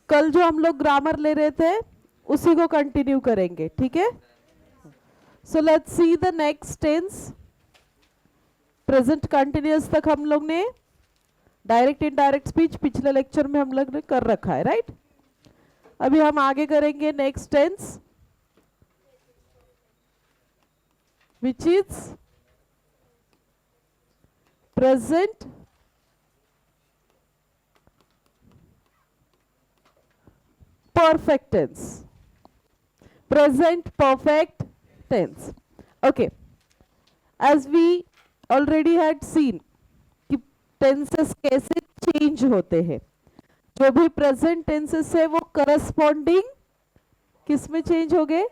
कल जो हम लोग ग्रामर ले रहे थे उसी को कंटिन्यू करेंगे, ठीक है। So let's see the next tense. Present continuous तक हम लोग ने डायरेक्ट इनडायरेक्ट स्पीच पिछले लेक्चर में हम लोग ने कर रखा है, राइट। अभी हम आगे करेंगे next tense which is present perfect tense. Present perfect tense. Okay. As we already had seen कि tenses कैसे change होते हैं। जो भी present tenses है वो corresponding किस में change हो गए?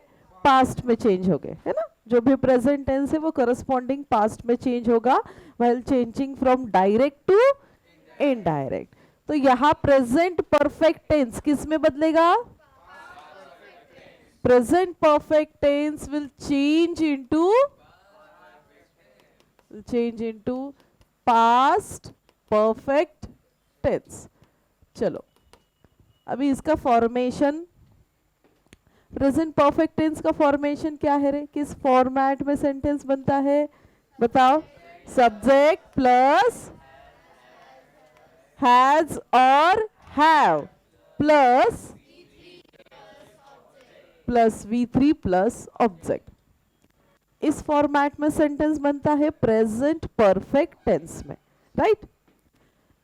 past में change हो गए, है ना। जो भी present tense है वो corresponding past में change होगा while changing from direct to indirect. तो यहाँ प्रेजेंट परफेक्ट टेंस किस में बदलेगा? Present perfect tense will change into past perfect tense. चलो अभी इसका फॉर्मेशन, प्रेजेंट परफेक्ट टेंस का फॉर्मेशन क्या है रे? किस फॉर्मेट में सेंटेंस बनता है बताओ? सब्जेक्ट प्लस हैज और have plus V3 plus object. इस फॉर्मेट में सेंटेंस बनता है प्रेजेंट परफेक्ट टेंस में, right.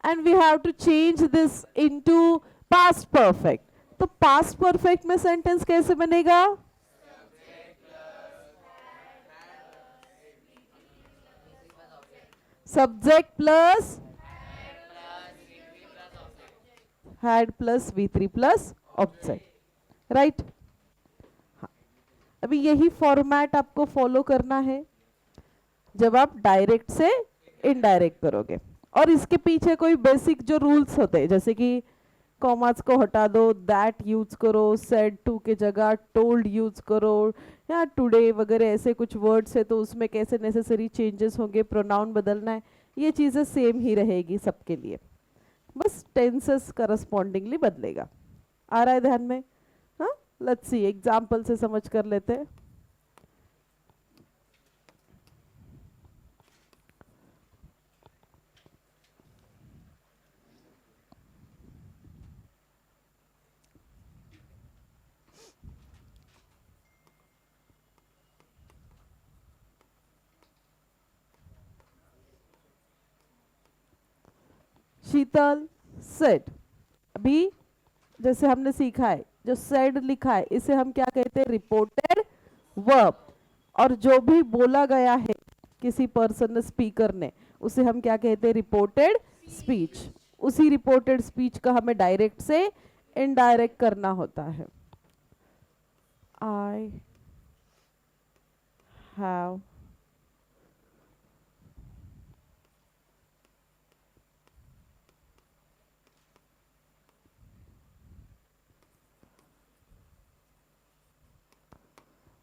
And we have to change this into past perfect. तो पास्ट परफेक्ट में सेंटेंस कैसे बनेगा? Subject plus had plus V3 plus object, right. अभी यही फॉर्मेट आपको फॉलो करना है जब आप डायरेक्ट से इनडायरेक्ट करोगे। और इसके पीछे कोई बेसिक जो रूल्स होते हैं, जैसे कि कॉमास को हटा दो, दैट यूज करो, सेड टू के जगह टोल्ड यूज करो, या टुडे वगैरह ऐसे कुछ वर्ड्स है तो उसमें कैसे नेसेसरी चेंजेस होंगे, प्रोनाउन बदलना है, ये चीज़ें सेम ही रहेगी सबके लिए, बस टेंसेस करस्पॉन्डिंगली बदलेगा। आ रहा है ध्यान में? हाँ, लेट्स सी एग्जाम्पल से समझ कर लेते हैं। शीतल सेड। अभी जैसे हमने सीखा है, जो सेड लिखा है इसे हम क्या कहते हैं? Reported verb. और जो भी बोला गया है किसी पर्सन ने, स्पीकर ने, उसे हम क्या कहते हैं? Reported speech. उसी रिपोर्टेड स्पीच का हमें डायरेक्ट से इनडायरेक्ट करना होता है। आई हैव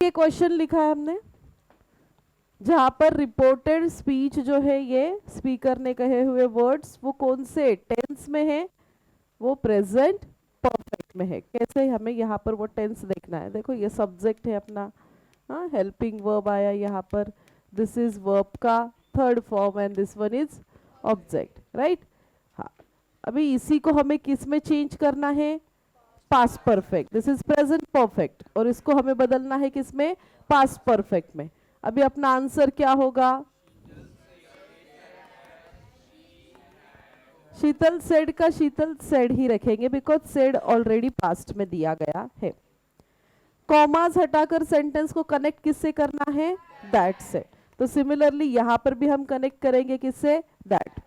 ये क्वेश्चन लिखा है हमने जहां पर रिपोर्टेड स्पीच जो है, ये स्पीकर ने कहे हुए वर्ड्स, वो कौन से टेंस में है? वो प्रेजेंट परफेक्ट में है। कैसे? हमें यहाँ पर वो टेंस देखना है। देखो ये सब्जेक्ट है अपना, हाँ, हेल्पिंग वर्ब आया यहाँ पर, दिस इज वर्ब का third form and this one is object, right. हाँ, अभी इसी को हमें किस में चेंज करना है? Past perfect. This is present perfect और इसको हमें बदलना है किस में? पास्ट परफेक्ट में। अभी अपना आंसर क्या होगा? शीतल सेड का शीतल सेड ही रखेंगे बिकॉज सेड ऑलरेडी पास्ट में दिया गया है। कॉमास हटाकर सेंटेंस को कनेक्ट किससे करना है? दैट से। तो सिमिलरली यहां पर भी हम कनेक्ट करेंगे किससे? दैट।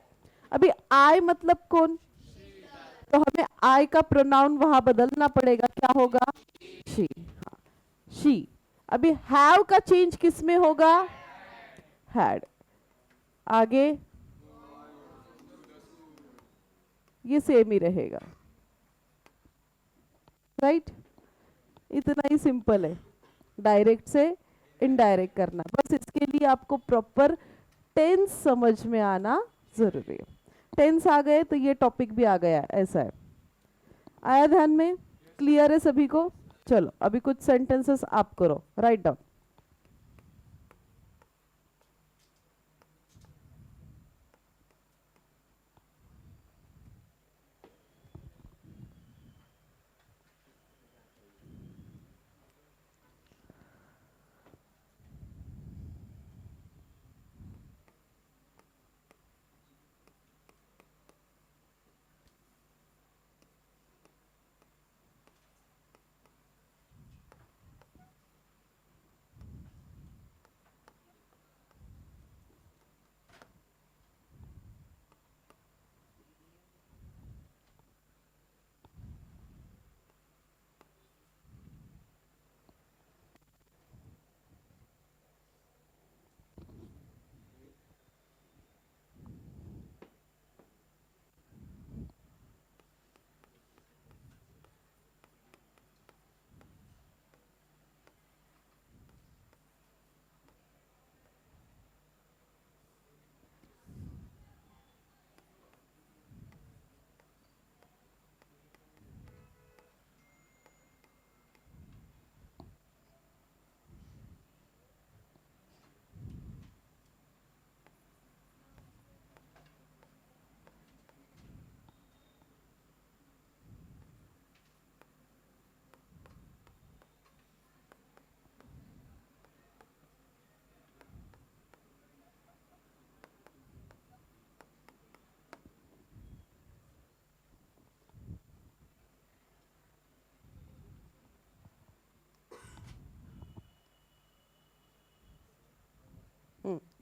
अभी आई मतलब कौन? तो हमें आई का प्रोनाउन वहां बदलना पड़ेगा, क्या होगा? शी। हाँ, शी। अभी हैव का चेंज किस में होगा? हैड। आगे ये सेम ही रहेगा, राइट। इतना ही सिंपल है, डायरेक्ट से इनडायरेक्ट करना। बस इसके लिए आपको प्रॉपर टेंस समझ में आना जरूरी है। टेंस आ गए तो ये टॉपिक भी आ गया, ऐसा है। आया ध्यान में? क्लियर है सभी को? चलो अभी कुछ सेंटेंसेस आप करो, राइट डाउन।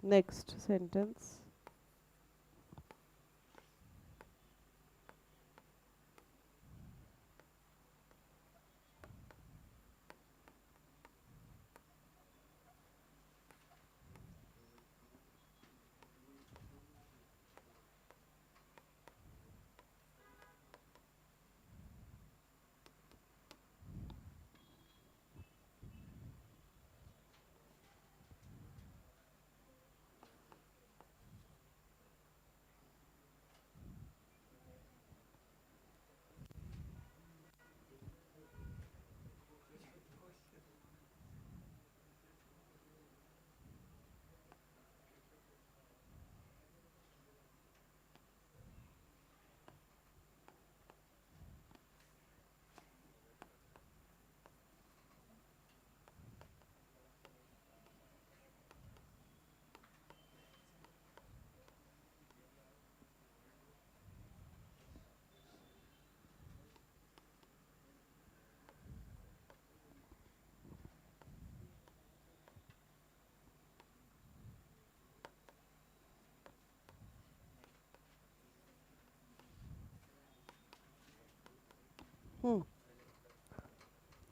Next sentence.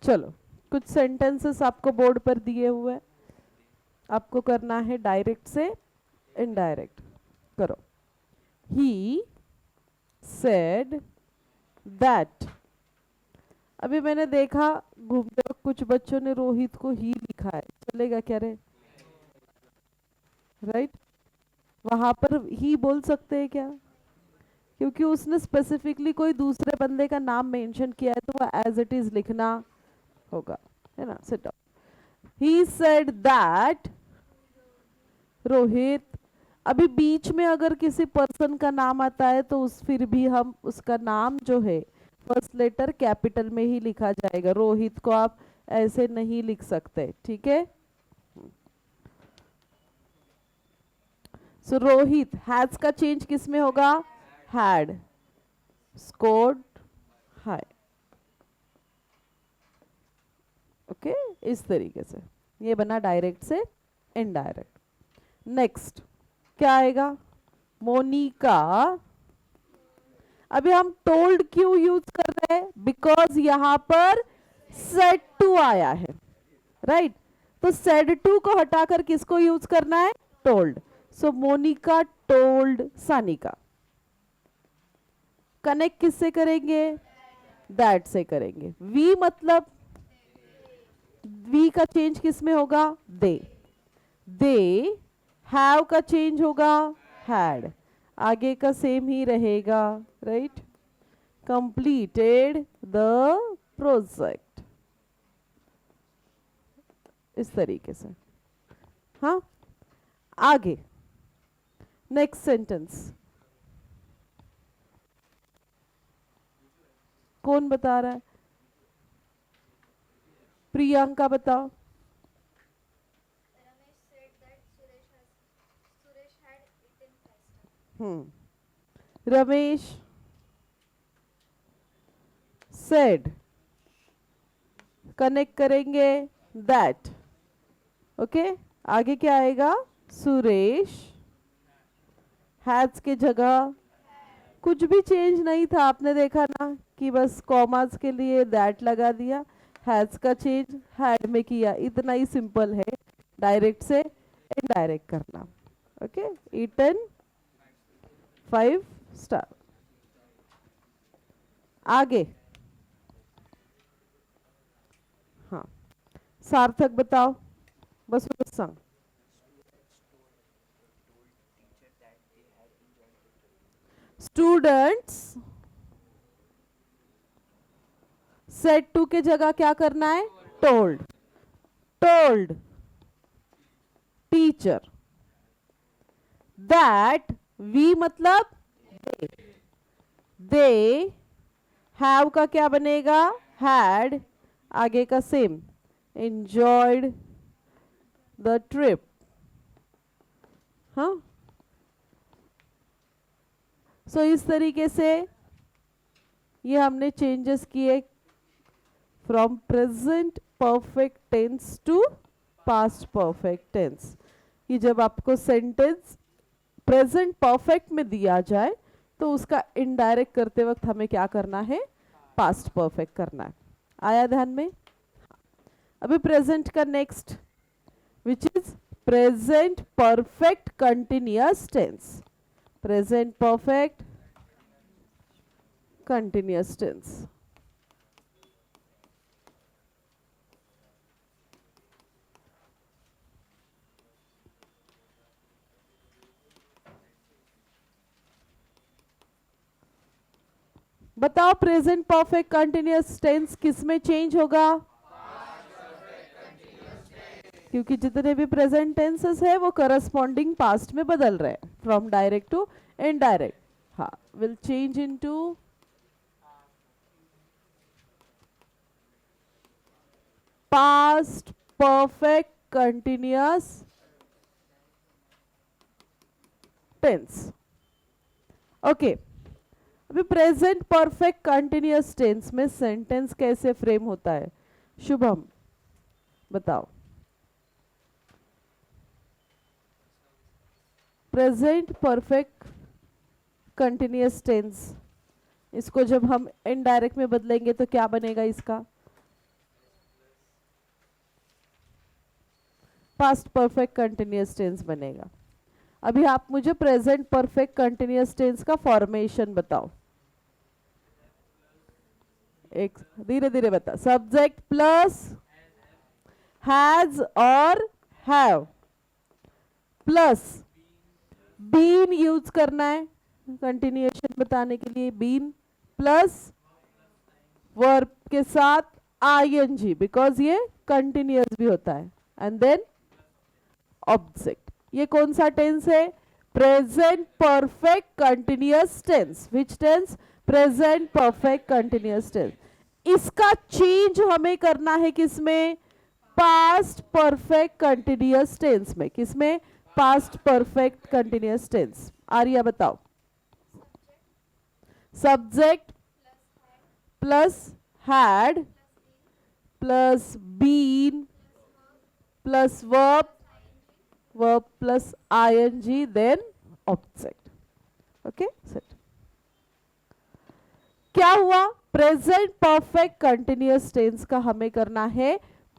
चलो कुछ सेंटेंसेस आपको बोर्ड पर दिए हुए हैं, आपको करना है डायरेक्ट से इनडायरेक्ट। करो। He said that. अभी मैंने देखा घूमते वक्त कुछ बच्चों ने रोहित को ही लिखा है, चलेगा क्या रे? राइट, वहां पर ही बोल सकते हैं क्या? क्योंकि उसने स्पेसिफिकली कोई दूसरे बंदे का नाम मेंशन किया है तो वो एज इट इज लिखना होगा, है ना? Sit down. He said that Rohit. अभी बीच में अगर किसी पर्सन का नाम आता है तो उस फिर भी हम उसका नाम जो है फर्स्ट लेटर कैपिटल में ही लिखा जाएगा, रोहित को आप ऐसे नहीं लिख सकते, ठीक है? सो रोहित हैज का चेंज किस में होगा? Had scored high. ओके, इस तरीके से ये बना डायरेक्ट से इनडायरेक्ट। नेक्स्ट क्या आएगा? मोनिका। अभी हम टोल्ड क्यों यूज कर रहे हैं? बिकॉज यहां पर सेड टू आया है, राइट? तो सेड टू को हटाकर किसको यूज करना है? टोल्ड। सो मोनिका टोल्ड सानिका। कनेक्ट किससे करेंगे? दैट से करेंगे। वी मतलब वी का चेंज किस में होगा? दे। दे हैव का चेंज होगा हैड, आगे का सेम ही रहेगा, राइट? completed the project, इस तरीके से। हाँ, आगे नेक्स्ट सेंटेंस कौन बता रहा है? प्रियंका बताओ। रमेश said, कनेक्ट करेंगे that, ओके आगे क्या आएगा? सुरेश हैज के जगह कुछ भी चेंज नहीं था, आपने देखा ना कि बस कॉमास के लिए दैट लगा दिया, हैज का चेंज हैड में किया, इतना ही सिंपल है डायरेक्ट से इनडायरेक्ट करना। Okay, eaten 5 star. आगे हाँ, सार्थक बताओ बस संग। स्टूडेंट्स सेड टू के जगह क्या करना है? Told. Told teacher that, we मतलब दे, हैव का क्या बनेगा? हैड, आगे का सेम, एंजॉयड द ट्रिप। हाँ, सो इस तरीके से ये हमने चेंजेस किए from present perfect tense to past perfect tense. ये जब आपको सेंटेंस प्रेजेंट परफेक्ट में दिया जाए तो उसका इनडायरेक्ट करते वक्त हमें क्या करना है? पास्ट परफेक्ट करना है। आया ध्यान में? अभी प्रेजेंट का next which is present perfect continuous tense. Present perfect continuous tense. बताओ प्रेजेंट परफेक्ट कंटिन्यूअस टेंस किस में चेंज होगा? क्योंकि जितने भी प्रेजेंट टेंसेस है वो करस्पॉन्डिंग पास्ट में बदल रहे हैं, फ्रॉम डायरेक्ट टू इनडायरेक्ट। हाँ, will change into past perfect continuous tense. Okay, अभी प्रेजेंट परफेक्ट कंटिन्यूअस टेंस में सेंटेंस कैसे फ्रेम होता है? शुभम बताओ। प्रेजेंट परफेक्ट कंटिन्यूअस टेंस, इसको जब हम इनडायरेक्ट में बदलेंगे तो क्या बनेगा इसका? पास्ट परफेक्ट कंटिन्यूअस टेंस बनेगा। अभी आप मुझे प्रेजेंट परफेक्ट कंटिन्यूअस टेंस का फॉर्मेशन बताओ। एक धीरे धीरे बता। सब्जेक्ट प्लस हैज और हैव प्लस बीन यूज करना है कंटिन्यूएशन बताने के लिए। बीन प्लस वर्ब के साथ आईएनजी, बिकॉज ये कंटिन्यूअस भी होता है, एंड देन ऑब्जेक्ट। ये कौन सा टेंस है? Present perfect continuous tense. Which tense? Present perfect continuous tense. इसका चेंज हमें करना है किसमें? पास्ट परफेक्ट कंटिन्यूअस टेंस में। किसमें? Past perfect continuous tense. Arya बताओ। Subject plus had plus been plus verb, verb plus I N G, then object. Okay, set. क्या हुआ? प्रेजेंट परफेक्ट कंटिन्यूअस टेंस का हमें करना है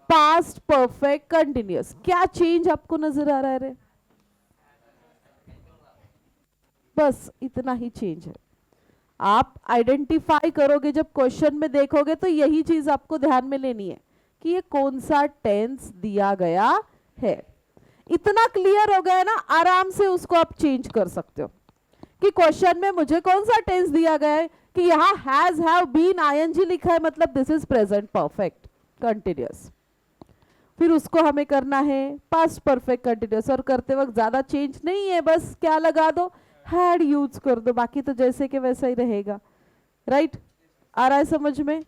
पास्ट परफेक्ट कंटिन्यूअस। क्या चेंज आपको नजर आ रहा है? बस इतना ही चेंज है। आप आइडेंटिफाई करोगे, जब क्वेश्चन में देखोगे तो यही चीज आपको ध्यान में लेनी है कि ये कौन सा टेंस दिया गया है। इतना क्लियर हो गया ना, आराम से उसको आप चेंज कर सकते हो कि क्वेश्चन में मुझे कौन सा टेंस दिया गया है कि यहाँ हैज हैव बीन आईएनजी लिखा है मतलब this is present perfect continuous. फिर उसको हमें करना है पास्ट परफेक्ट कंटिन्यूअस, और करते वक्त ज्यादा चेंज नहीं है, बस क्या लगा दो, हैड यूज कर दो, बाकी तो जैसे के वैसा ही रहेगा। राइट, आ रहा है समझ में?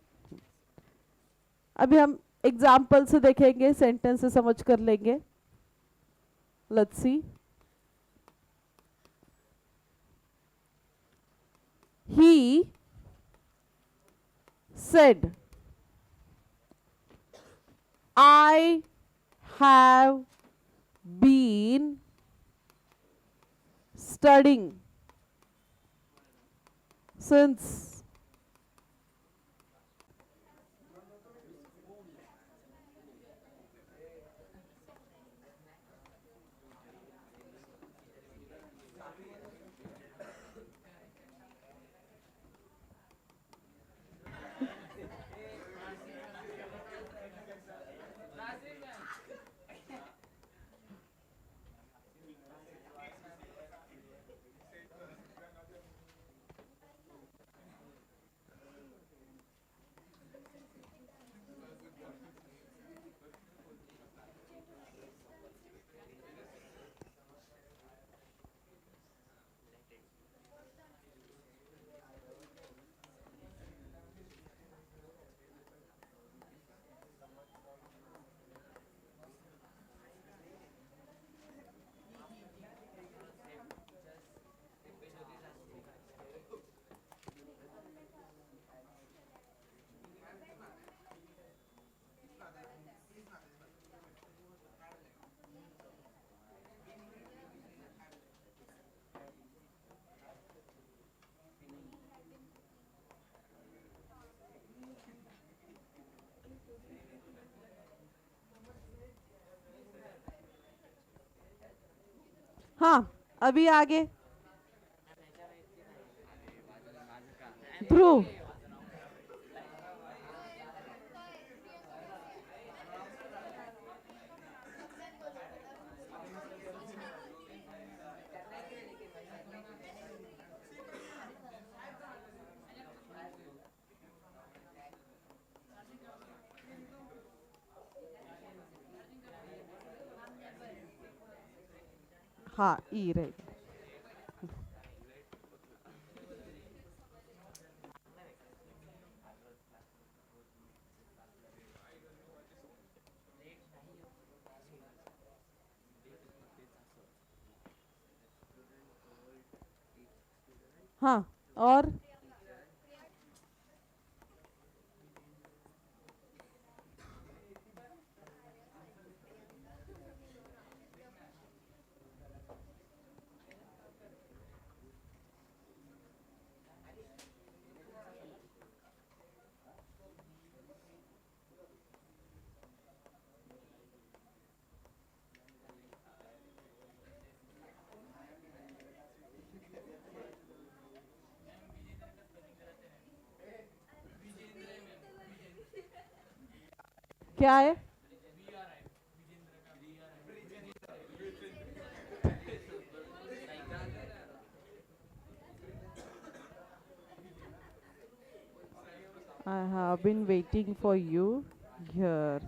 अभी हम एग्जाम्पल से देखेंगे, सेंटेंस से समझ कर लेंगे। Let's see. He said, I have been studying since. हाँ, अभी आगे ध्रुव। हाँ, ई रहेगा। हाँ, और क्या है? I have been waiting for you here.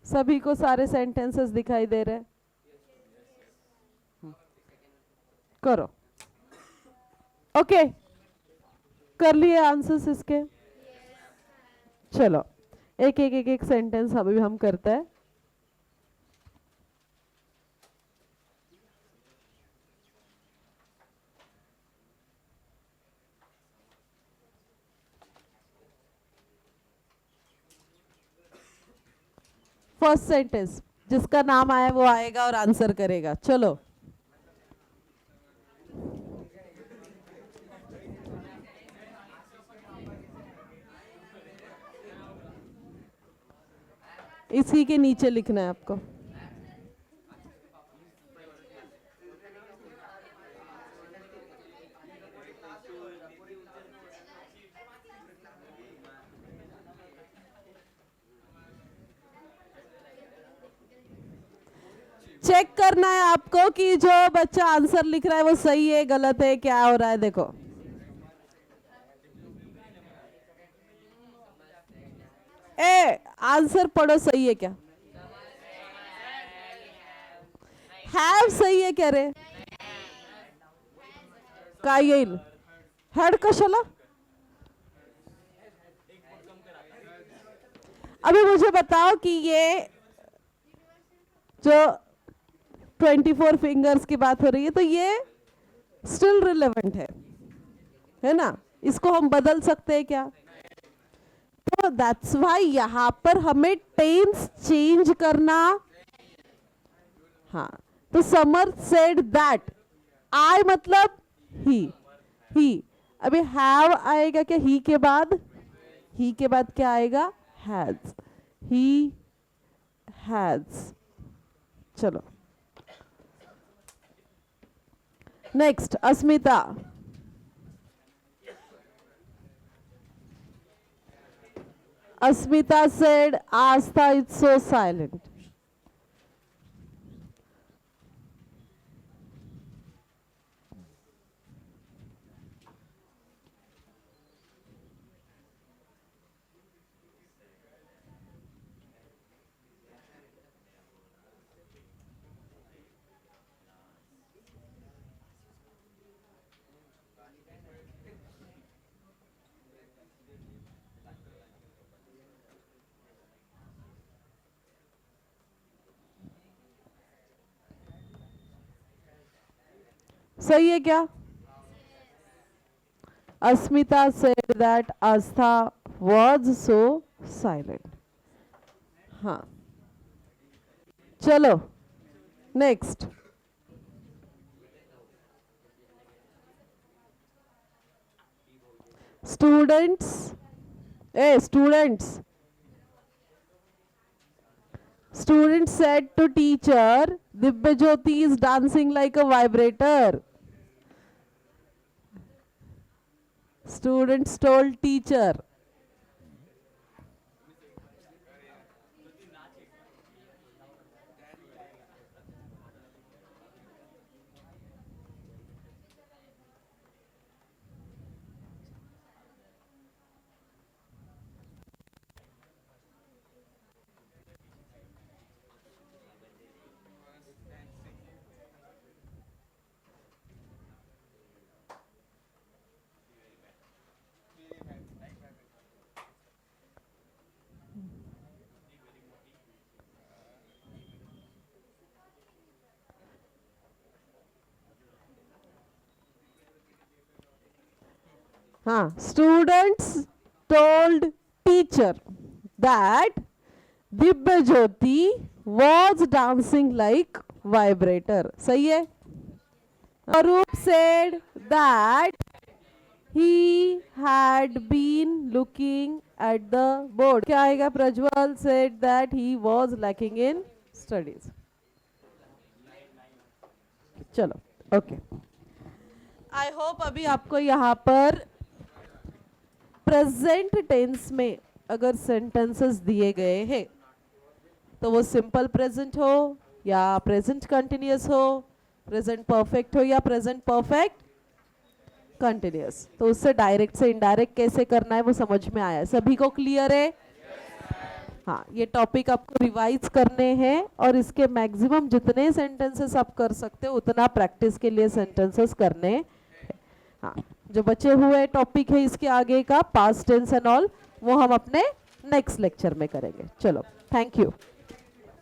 सभी को सारे सेंटेंसेस दिखाई दे रहे हैं? करो। ओके, कर लिए आंसर्स इसके? चलो एक एक एक एक सेंटेंस अभी हम करते हैं। फर्स्ट सेंटेंस जिसका नाम आया वो आएगा और आंसर करेगा। चलो इसी के नीचे लिखना है आपको। चेक करना है आपको कि जो बच्चा आंसर लिख रहा है वो सही है गलत है क्या हो रहा है। देखो आंसर पढ़ो, सही है क्या? हैव सही है क्या रे? काय येईल? हेड कशाला? अभी मुझे बताओ कि ये जो 24 फिंगर्स की बात हो रही है तो ये स्टिल रिलेवेंट है ना? इसको हम बदल सकते हैं क्या? तो दैट्स वाई यहां पर हमें टेंस चेंज करना। हाँ, तो समर सेड दैट, आई मतलब ही। अभी हैव आएगा क्या ही के बाद? ही के बाद क्या आएगा? हैज। He has. चलो next Asmita. Asmita said, Astha is so silent. सही है क्या? Asmita said that Astha was so silent. हाँ, चलो next. Students Student said to teacher, Divyajyoti is dancing like a vibrator. Students told teacher. हाँ, students told teacher that Divyajyoti was dancing like vibrator. सही है? Arup said that he had been looking at the board. क्या आएगा? Prajwal said that he was lacking in studies. चलो okay. I hope अभी आपको यहाँ पर प्रेजेंट टेंस में अगर सेंटेंसेस दिए गए हैं तो वो सिंपल प्रेजेंट हो या प्रेजेंट कंटिन्यूअस हो, प्रेजेंट परफेक्ट हो या प्रेजेंट परफेक्ट कंटिन्यूअस, तो उससे डायरेक्ट से इनडायरेक्ट कैसे करना है वो समझ में आया? सभी को क्लियर है? हाँ, ये टॉपिक आपको रिवाइज करने हैं और इसके मैक्सिमम जितने सेंटेंसेस आप कर सकते हो उतना प्रैक्टिस के लिए सेंटेंसेस करने हैं। हाँ, जो बचे हुए टॉपिक है इसके आगे का पास्ट टेंस एंड ऑल, वो हम अपने नेक्स्ट लेक्चर में करेंगे। चलो, थैंक यू।